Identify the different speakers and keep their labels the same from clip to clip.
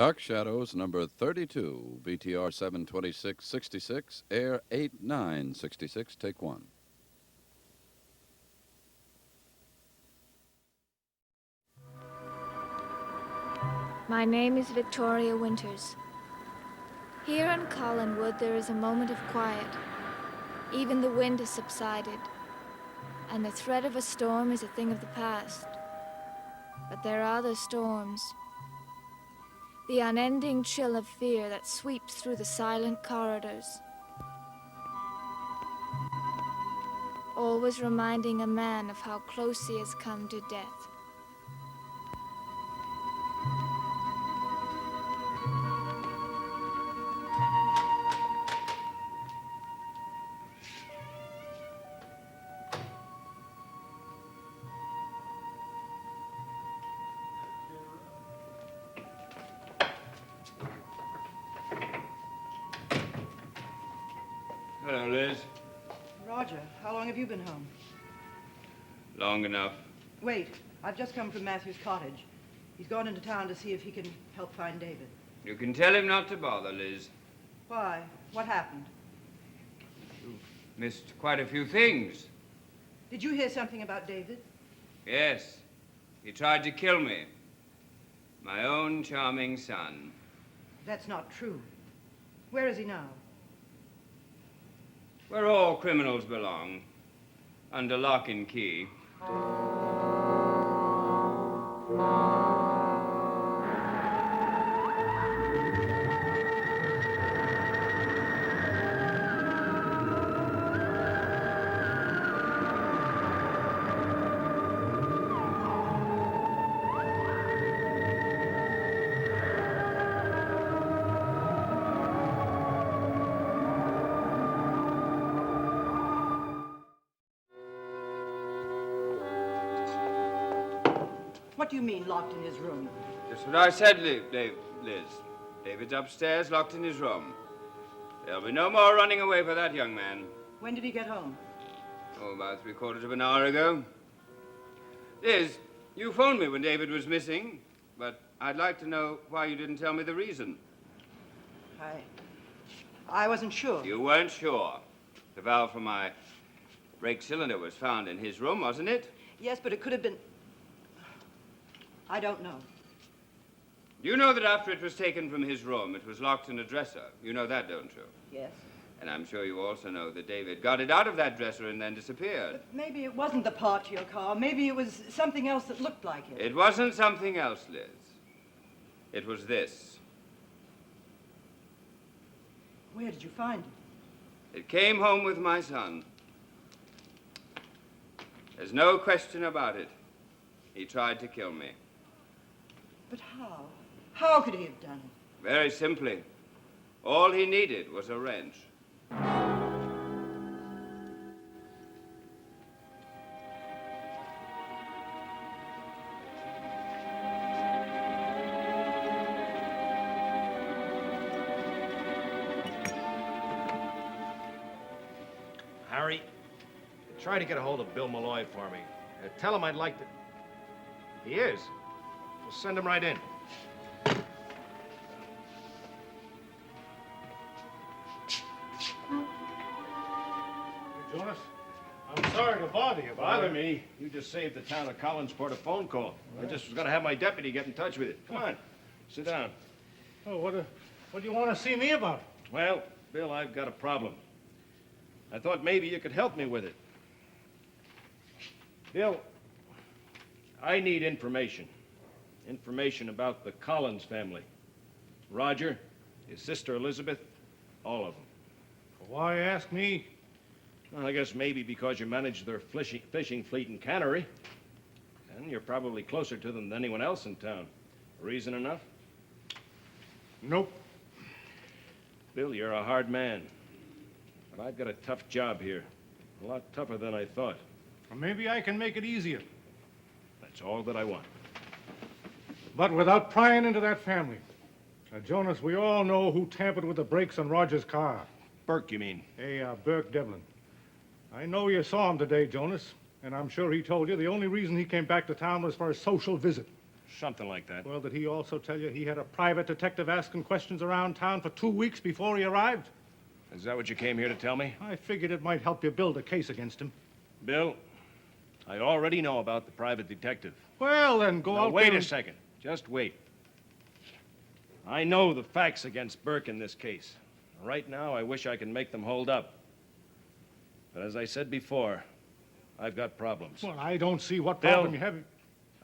Speaker 1: Dark Shadows, number 32, BTR 72666, Air 8966, take one.
Speaker 2: My name is Victoria Winters. Here in Collinwood there is a moment of quiet. Even the wind has subsided, and the threat of a storm is a thing of the past. But there are other storms. The unending chill of fear that sweeps through the silent corridors. Always reminding a man of how close he has come to death.
Speaker 3: Hello, Liz.
Speaker 4: Roger, how long have you been home?
Speaker 3: Long enough.
Speaker 4: Wait, I've just come from Matthew's cottage. He's gone into town to see if he can help find David.
Speaker 3: You can tell him not to bother, Liz.
Speaker 4: Why? What happened?
Speaker 3: You've missed quite a few things.
Speaker 4: Did you hear something about David?
Speaker 3: Yes. He tried to kill me. My own charming son.
Speaker 4: That's not true. Where is he now?
Speaker 3: Where all criminals belong. Under lock and key.
Speaker 4: What do you mean, locked in his room?
Speaker 3: Just what I said, Liz. David's upstairs, locked in his room. There'll be no more running away for that young man.
Speaker 4: When did he get home?
Speaker 3: Oh, about 3/4 of an hour ago. Liz, you phoned me when David was missing, but I'd like to know why you didn't tell me the reason.
Speaker 4: I wasn't sure.
Speaker 3: You weren't sure. The valve for my brake cylinder was found in his room, wasn't it?
Speaker 4: Yes, but it could have been... I don't know.
Speaker 3: You know that after it was taken from his room, it was locked in a dresser. You know that, don't you?
Speaker 4: Yes.
Speaker 3: And I'm sure you also know that David got it out of that dresser and then disappeared.
Speaker 4: But maybe it wasn't the part to your car. Maybe it was something else that looked like it.
Speaker 3: It wasn't something else, Liz. It was this.
Speaker 4: Where did you find it?
Speaker 3: It came home with my son. There's no question about it. He tried to kill me.
Speaker 4: But how? How could he have done it?
Speaker 3: Very simply. All he needed was a wrench.
Speaker 5: Harry, try to get a hold of Bill Malloy for me. Tell him I'd like to... He is. We'll send him right in.
Speaker 6: Jonas, I'm sorry to bother you,
Speaker 5: Bother me. You just saved the town of Collinsport a phone call. I just was going to have my deputy get in touch with you. Come on, sit down.
Speaker 6: Oh, what do you want to see me about?
Speaker 5: Well, Bill, I've got a problem. I thought maybe you could help me with it. Bill, I need information. Information about the Collins family. Roger, his sister Elizabeth, all of them.
Speaker 6: Why ask me?
Speaker 5: Well, I guess maybe because you manage their fishing fleet and cannery. And you're probably closer to them than anyone else in town. Reason enough?
Speaker 6: Nope.
Speaker 5: Bill, you're a hard man. But I've got a tough job here. A lot tougher than I thought.
Speaker 6: Well, maybe I can make it easier.
Speaker 5: That's all that I want.
Speaker 6: But without prying into that family. Now, Jonas, we all know who tampered with the brakes on Roger's car.
Speaker 5: Burke, you mean?
Speaker 6: Hey, Burke Devlin. I know you saw him today, Jonas, and I'm sure he told you the only reason he came back to town was for a social visit.
Speaker 5: Something like that.
Speaker 6: Well, did he also tell you he had a private detective asking questions around town for 2 weeks before he arrived?
Speaker 5: Is that what you came here to tell me?
Speaker 6: I figured it might help you build a case against him.
Speaker 5: Bill, I already know about the private detective.
Speaker 6: Well, then go
Speaker 5: Now,
Speaker 6: out
Speaker 5: wait
Speaker 6: there
Speaker 5: a
Speaker 6: and-
Speaker 5: second. Just wait. I know the facts against Burke in this case. Right now, I wish I could make them hold up. But as I said before, I've got problems.
Speaker 6: Well, I don't see what
Speaker 5: Bill.
Speaker 6: problem you have.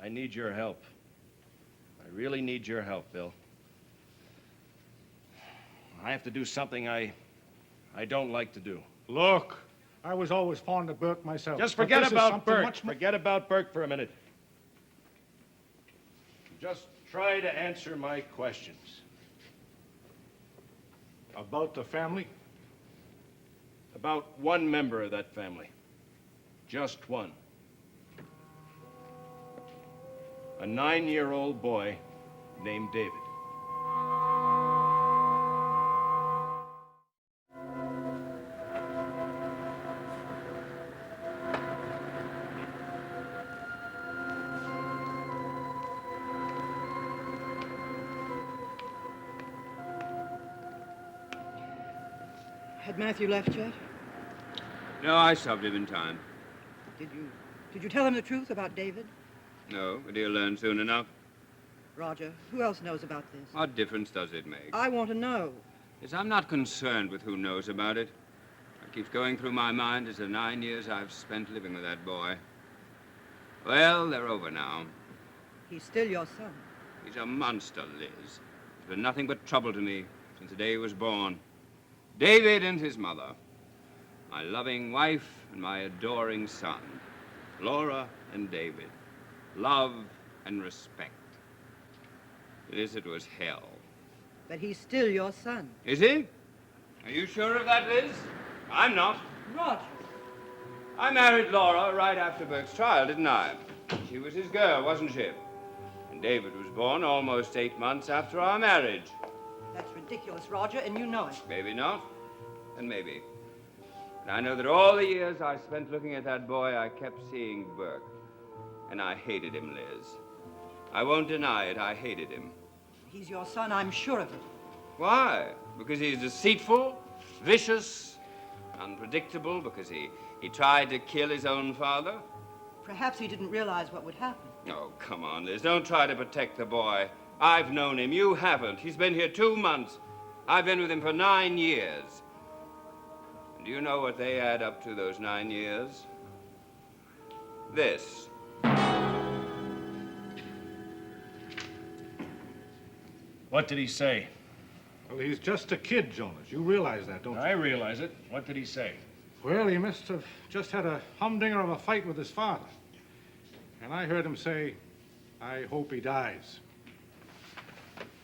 Speaker 5: I need your help. I really need your help, Bill. I have to do something I don't like to do.
Speaker 6: Look, I was always fond of Burke myself.
Speaker 5: Just
Speaker 6: but
Speaker 5: forget
Speaker 6: this is
Speaker 5: about
Speaker 6: something
Speaker 5: Burke.
Speaker 6: much more-
Speaker 5: Forget about Burke for a minute. Just try to answer my questions.
Speaker 6: About the family?
Speaker 5: About one member of that family. Just one. A 9-year-old boy named David.
Speaker 4: Had Matthew left yet?
Speaker 3: No, I stopped him in time.
Speaker 4: Did you tell him the truth about David?
Speaker 3: No, but he'll learn soon enough.
Speaker 4: Roger, who else knows about this?
Speaker 3: What difference does it make?
Speaker 4: I want to know.
Speaker 3: Yes, I'm not concerned with who knows about it. What keeps going through my mind is the 9 years I've spent living with that boy. Well, they're over now.
Speaker 4: He's still your son.
Speaker 3: He's a monster, Liz. He's been nothing but trouble to me since the day he was born. David and his mother. My loving wife and my adoring son. Laura and David. Love and respect. Liz, it was hell.
Speaker 4: But he's still your son.
Speaker 3: Is he? Are you sure of that, Liz? I'm not.
Speaker 4: Roger.
Speaker 3: I married Laura right after Burke's trial, didn't I? She was his girl, wasn't she? And David was born almost 8 months after our marriage.
Speaker 4: That's ridiculous, Roger, and you know it.
Speaker 3: Maybe not, and maybe. And I know that all the years I spent looking at that boy, I kept seeing Burke. And I hated him, Liz. I won't deny it, I hated him.
Speaker 4: He's your son, I'm sure of it.
Speaker 3: Why? Because he's deceitful, vicious, unpredictable, because he tried to kill his own father?
Speaker 4: Perhaps he didn't realize what would happen.
Speaker 3: Oh, come on, Liz. Don't try to protect the boy. I've known him. You haven't. He's been here 2 months. I've been with him for 9 years. And do you know what they add up to, those 9 years? This.
Speaker 5: What did he say?
Speaker 6: Well, he's just a kid, Jonas. You realize that, don't you?
Speaker 5: I realize it. What did he say?
Speaker 6: Well, he must have just had a humdinger of a fight with his father. And I heard him say, I hope he dies.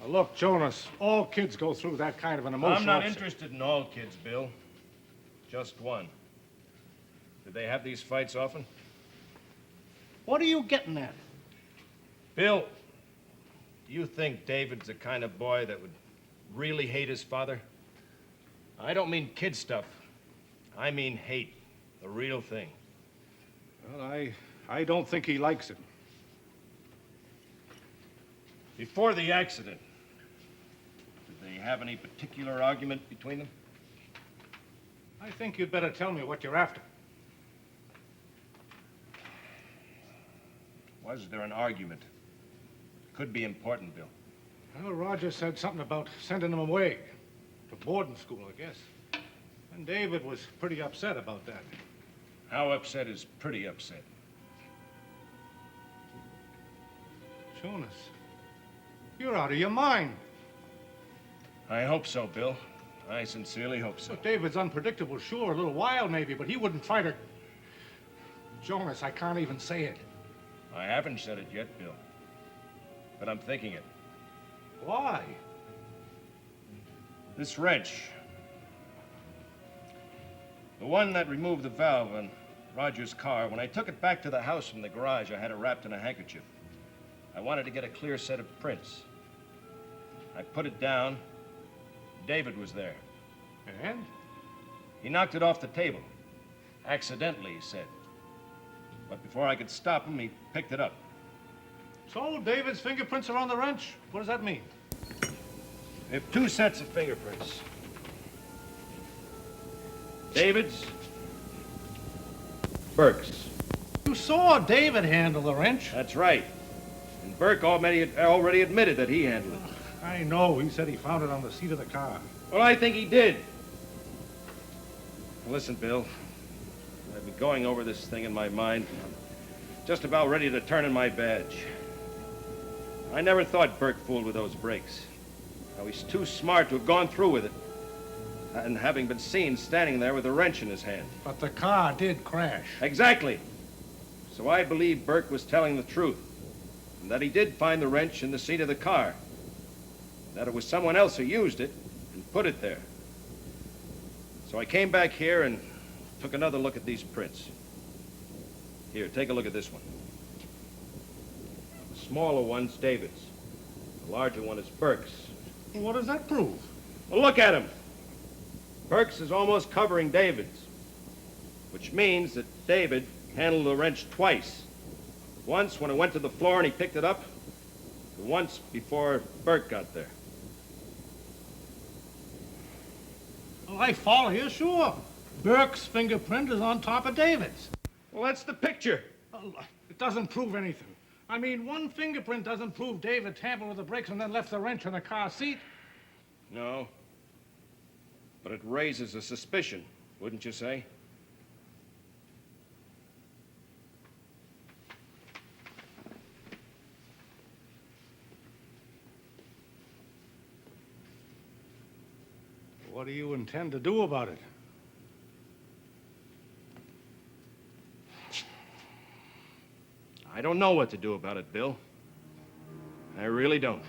Speaker 6: Now, look, Jonas, all kids go through that kind of an emotional
Speaker 5: I'm not
Speaker 6: upset.
Speaker 5: interested in all kids, Bill. Just one. Did they have these fights often?
Speaker 6: What are you getting at?
Speaker 5: Bill, do you think David's the kind of boy that would really hate his father? I don't mean kid stuff. I mean hate. The real thing.
Speaker 6: Well, I don't think he likes it.
Speaker 5: Before the accident, did they have any particular argument between them?
Speaker 6: I think you'd better tell me what you're after.
Speaker 5: Was there an argument? Could be important, Bill.
Speaker 6: Well, Roger said something about sending him away to boarding school, I guess. And David was pretty upset about that.
Speaker 5: How upset is pretty upset?
Speaker 6: Jonas, you're out of your mind.
Speaker 5: I hope so, Bill. I sincerely hope so.
Speaker 6: So David's unpredictable, sure, a little wild maybe, but he wouldn't try to... Jonas, I can't even say it.
Speaker 5: I haven't said it yet, Bill. But I'm thinking it.
Speaker 6: Why?
Speaker 5: This wrench. The one that removed the valve on Roger's car, when I took it back to the house from the garage, I had it wrapped in a handkerchief. I wanted to get a clear set of prints. I put it down. David was there.
Speaker 6: And?
Speaker 5: He knocked it off the table. Accidentally, he said. But before I could stop him, he picked it up.
Speaker 6: So, David's fingerprints are on the wrench? What does that mean?
Speaker 5: We have 2 sets of fingerprints. David's, Burke's.
Speaker 6: You saw David handle the wrench.
Speaker 5: That's right. And Burke already admitted that he handled it.
Speaker 6: I know. He said he found it on the seat of the car.
Speaker 5: Well, I think he did. Listen, Bill. I've been going over this thing in my mind. I'm just about ready to turn in my badge. I never thought Burke fooled with those brakes. Now, he's too smart to have gone through with it. And having been seen standing there with a wrench in his hand.
Speaker 6: But the car did crash.
Speaker 5: Exactly. So I believe Burke was telling the truth. And that he did find the wrench in the seat of the car. That it was someone else who used it and put it there. So I came back here and took another look at these prints. Here, take a look at this one. The smaller one's David's. The larger one is Burke's.
Speaker 6: What does that prove?
Speaker 5: Well, look at him. Burke's is almost covering David's, which means that David handled the wrench twice. Once when it went to the floor and he picked it up, and once before Burke got there.
Speaker 6: Well, I follow you, sure. Burke's fingerprint is on top of David's.
Speaker 5: Well, that's the picture.
Speaker 6: Well, it doesn't prove anything. I mean, one fingerprint doesn't prove David tampered with the brakes and then left the wrench in the car seat.
Speaker 5: No. But it raises a suspicion, wouldn't you say?
Speaker 6: What do you intend to do about it?
Speaker 5: I don't know what to do about it, Bill. I really don't.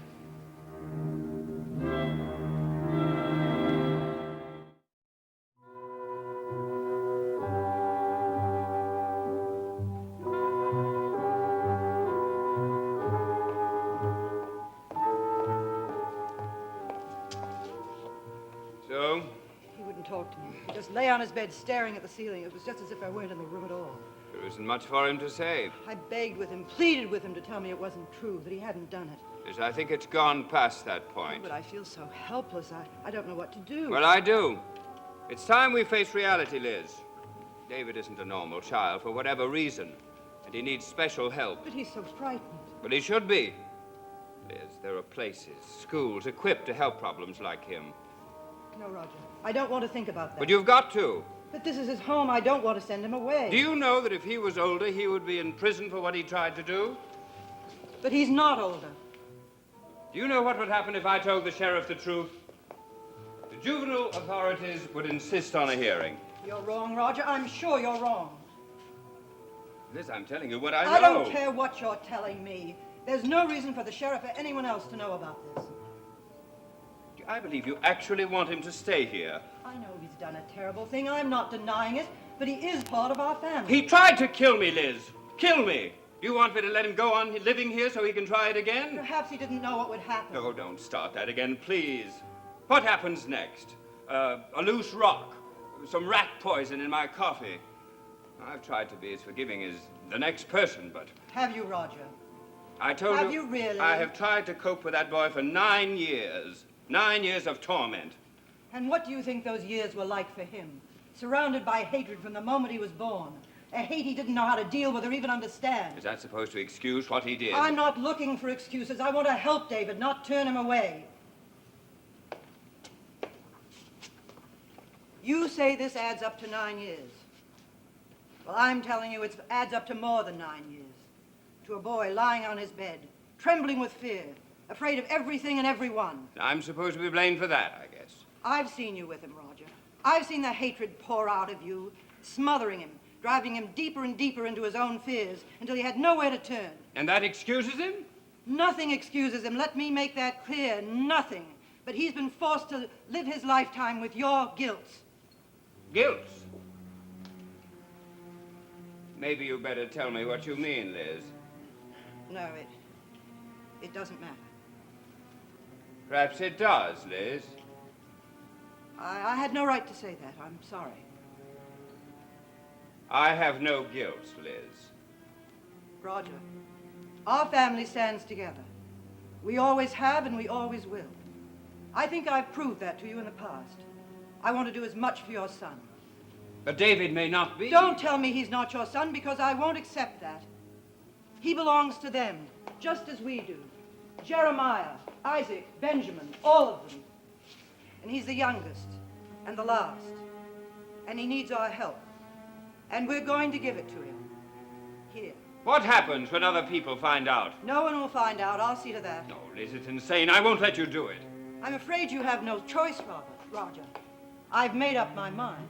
Speaker 3: So?
Speaker 4: He wouldn't talk to me. He just lay on his bed staring at the ceiling. It was just as if I weren't in the room at all.
Speaker 3: There isn't much for him to say.
Speaker 4: I begged with him, pleaded with him to tell me it wasn't true, that he hadn't done it.
Speaker 3: Yes, I think it's gone past that
Speaker 4: Oh,
Speaker 3: point.
Speaker 4: but I feel so helpless. I don't know what to do.
Speaker 3: Well, I do. It's time we face reality, Liz. David isn't a normal child for whatever reason, and he needs special help.
Speaker 4: But he's so frightened.
Speaker 3: But he should be. Liz, there are places, schools equipped to help problems like him.
Speaker 4: No, Roger. I don't want to think about that.
Speaker 3: But you've got to.
Speaker 4: But this is his home. I don't want to send him away.
Speaker 3: Do you know that if he was older, he would be in prison for what he tried to do?
Speaker 4: But he's not older.
Speaker 3: Do you know what would happen if I told the sheriff the truth? The juvenile authorities would insist on a hearing.
Speaker 4: You're wrong, Roger. I'm sure you're wrong.
Speaker 3: Liz, I'm telling you what I know.
Speaker 4: I don't care what you're telling me. There's no reason for the sheriff or anyone else to know about this.
Speaker 3: I believe you actually want him to stay here.
Speaker 4: I know he's done a terrible thing. I'm not denying it. But he is part of our family.
Speaker 3: He tried to kill me, Liz. Kill me. You want me to let him go on living here so he can try it again?
Speaker 4: Perhaps he didn't know what would happen.
Speaker 3: No, don't start that again, please. What happens next? A loose rock, some rat poison in my coffee. I've tried to be as forgiving as the next person, but...
Speaker 4: Have you, Roger?
Speaker 3: I told you...
Speaker 4: Have you really?
Speaker 3: I have tried to cope with that boy for 9 years. 9 years of torment.
Speaker 4: And what do you think those years were like for him? Surrounded by hatred from the moment he was born. A hate he didn't know how to deal with or even understand.
Speaker 3: Is that supposed to excuse what he did?
Speaker 4: I'm not looking for excuses. I want to help David, not turn him away. You say this adds up to 9 years. Well, I'm telling you it adds up to more than 9 years. To a boy lying on his bed, trembling with fear, afraid of everything and everyone.
Speaker 3: I'm supposed to be blamed for that, I guess.
Speaker 4: I've seen you with him, Roger. I've seen the hatred pour out of you, smothering him, driving him deeper and deeper into his own fears until he had nowhere to turn.
Speaker 3: And that excuses him?
Speaker 4: Nothing excuses him. Let me make that clear. Nothing. But he's been forced to live his lifetime with your guilt.
Speaker 3: Guilt? Maybe you better tell me what you mean, Liz.
Speaker 4: No, it doesn't matter.
Speaker 3: Perhaps it does, Liz.
Speaker 4: I had no right to say that. I'm sorry.
Speaker 3: I have no guilt, Liz.
Speaker 4: Roger, Our family stands together. We always have and we always will. I think I've proved that to you in the past. I want to do as much for your son.
Speaker 3: But David may not be.
Speaker 4: Don't tell me he's not your son, because I won't accept that. He belongs to them, just as we do. Jeremiah, Isaac, Benjamin, all of them. And he's the youngest and the last. And he needs our help. And we're going to give it to him. Here.
Speaker 3: What happens when other people find out?
Speaker 4: No one will find out. I'll see to that.
Speaker 3: No, Liz, it's insane. I won't let you do it.
Speaker 4: I'm afraid you have no choice, Roger. I've made up my mind.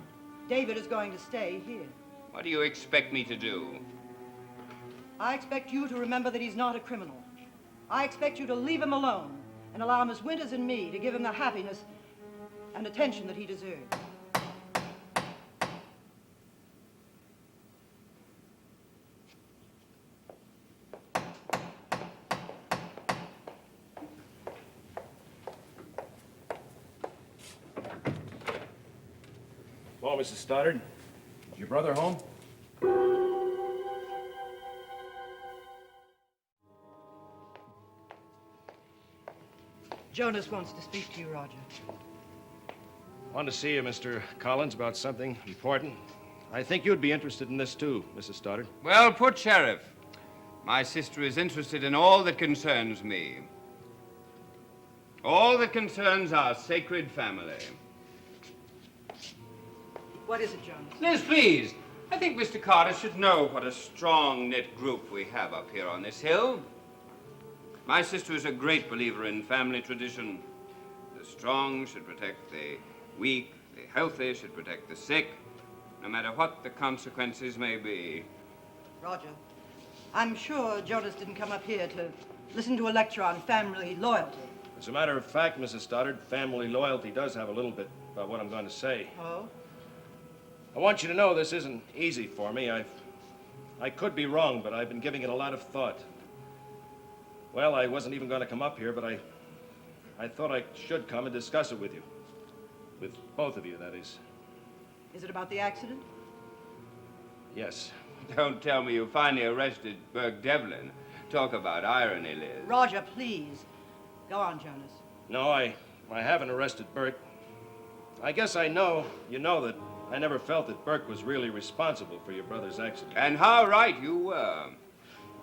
Speaker 4: David is going to stay here.
Speaker 3: What do you expect me to do?
Speaker 4: I expect you to remember that he's not a criminal. I expect you to leave him alone and allow Miss Winters and me to give him the happiness and attention that he deserves.
Speaker 5: Well, Mrs. Stoddard, is your brother home?
Speaker 4: Jonas wants to speak to you, Roger.
Speaker 5: Want to see you, Mr. Collins, about something important. I think you'd be interested in this, too, Mrs. Stoddard.
Speaker 3: Well put, Sheriff. My sister is interested in all that concerns me. All that concerns our sacred family.
Speaker 4: What is it, Jonas?
Speaker 3: Liz, please. I think Mr. Carter should know what a strong-knit group we have up here on this hill. My sister is a great believer in family tradition. The strong should protect the weak, the healthy should protect the sick, no matter what the consequences may be.
Speaker 4: Roger, I'm sure Jonas didn't come up here to listen to a lecture on family loyalty.
Speaker 5: As a matter of fact, Mrs. Stoddard, family loyalty does have a little bit about what I'm going to say.
Speaker 4: Oh?
Speaker 5: I want you to know this isn't easy for me. I could be wrong, but I've been giving it a lot of thought. Well, I wasn't even going to come up here, but I thought I should come and discuss it with you. With both of you, that is.
Speaker 4: Is it about the accident?
Speaker 5: Yes.
Speaker 3: Don't tell me you finally arrested Burke Devlin. Talk about irony, Liz.
Speaker 4: Roger, please. Go on, Jonas.
Speaker 5: No, I haven't arrested Burke. I guess you know that I never felt that Burke was really responsible for your brother's accident.
Speaker 3: And how right you were.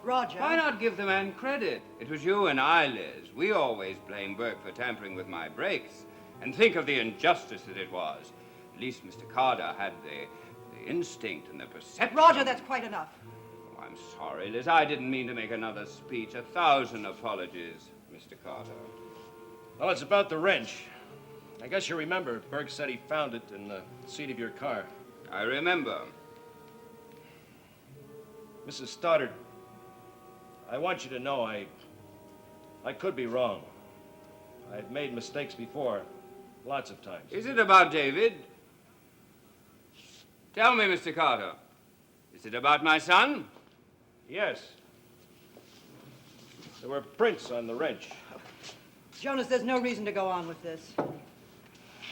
Speaker 4: Roger.
Speaker 3: Why not give the man credit? It was you and I, Liz. We always blame Burke for tampering with my brakes. And think of the injustice that it was. At least Mr. Carter had the instinct and the perception.
Speaker 4: Roger, that's quite enough.
Speaker 3: Oh, I'm sorry, Liz. I didn't mean to make another speech. 1,000 apologies, Mr. Carter.
Speaker 5: Well, it's about the wrench. I guess you remember Burke said he found it in the seat of your car.
Speaker 3: I remember.
Speaker 5: Mrs. Stoddard, I want you to know I could be wrong. I've made mistakes before, lots of times.
Speaker 3: Is it about David? Tell me, Mr. Carter. Is it about my son?
Speaker 5: Yes. There were prints on the wrench.
Speaker 4: Jonas, there's no reason to go on with this.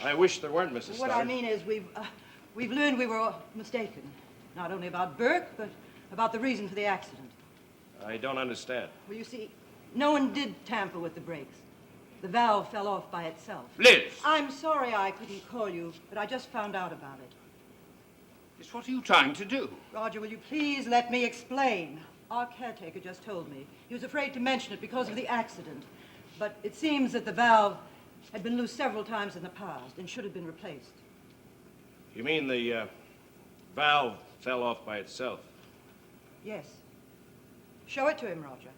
Speaker 5: I wish there weren't, Mrs.
Speaker 4: What
Speaker 5: Stoddard.
Speaker 4: I mean is we've learned we were mistaken. Not only about Burke, but about the reason for the accident.
Speaker 5: I don't understand.
Speaker 4: Well, you see, no one did tamper with the brakes. The valve fell off by itself.
Speaker 3: Liz!
Speaker 4: I'm sorry I couldn't call you, but I just found out about it.
Speaker 3: Liz, what are you trying to do?
Speaker 4: Roger, will you please let me explain? Our caretaker just told me. He was afraid to mention it because of the accident. But it seems that the valve had been loose several times in the past and should have been replaced.
Speaker 5: You mean the valve fell off by itself?
Speaker 4: Yes. Show it to him, Roger.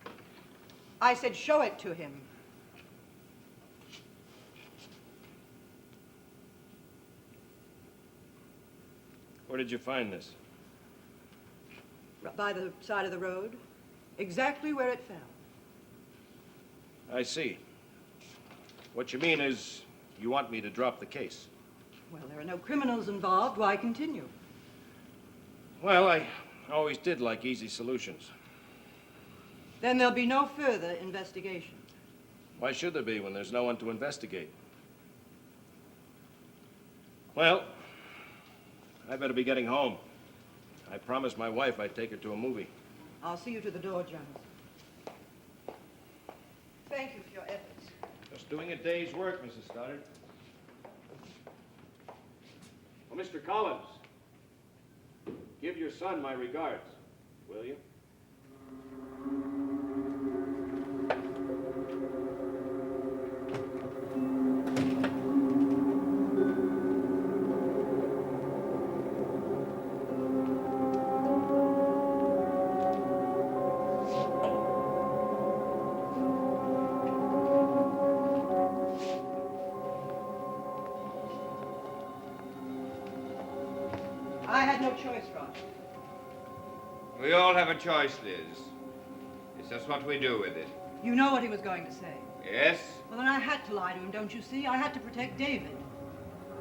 Speaker 4: I said show it to him.
Speaker 5: Where did you find this?
Speaker 4: By the side of the road, exactly where it fell.
Speaker 5: I see. What you mean is you want me to drop the case.
Speaker 4: Well, there are no criminals involved. Why continue?
Speaker 5: Well, I always did like easy solutions.
Speaker 4: Then there'll be no further investigation.
Speaker 5: Why should there be when there's no one to investigate? Well, I better be getting home. I promised my wife I'd take her to a movie.
Speaker 4: I'll see you to the door, Jonas.
Speaker 5: Doing a day's work, Mrs. Stoddard.
Speaker 6: Well, Mr. Collins, give your son my regards, will you?
Speaker 4: I had no choice, Roger.
Speaker 3: We all have a choice, Liz. It's just what we do with it.
Speaker 4: You know what he was going to say.
Speaker 3: Yes?
Speaker 4: Well, then I had to lie to him, don't you see? I had to protect David.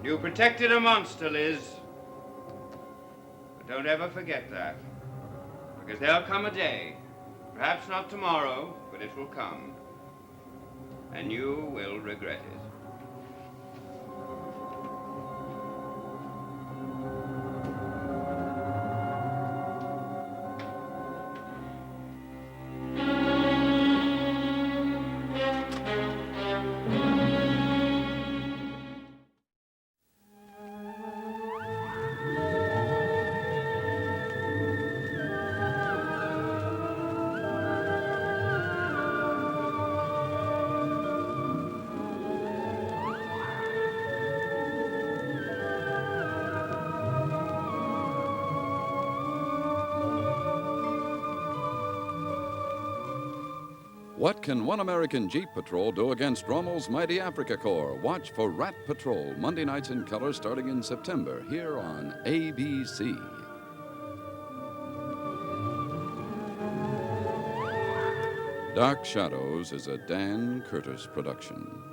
Speaker 3: You protected a monster, Liz. But don't ever forget that. Because there'll come a day, perhaps not tomorrow, but it will come. And you will regret it.
Speaker 1: What can one American Jeep Patrol do against Rommel's mighty Africa Corps? Watch for Rat Patrol, Monday nights in color starting in September, here on ABC. Dark Shadows is a Dan Curtis production.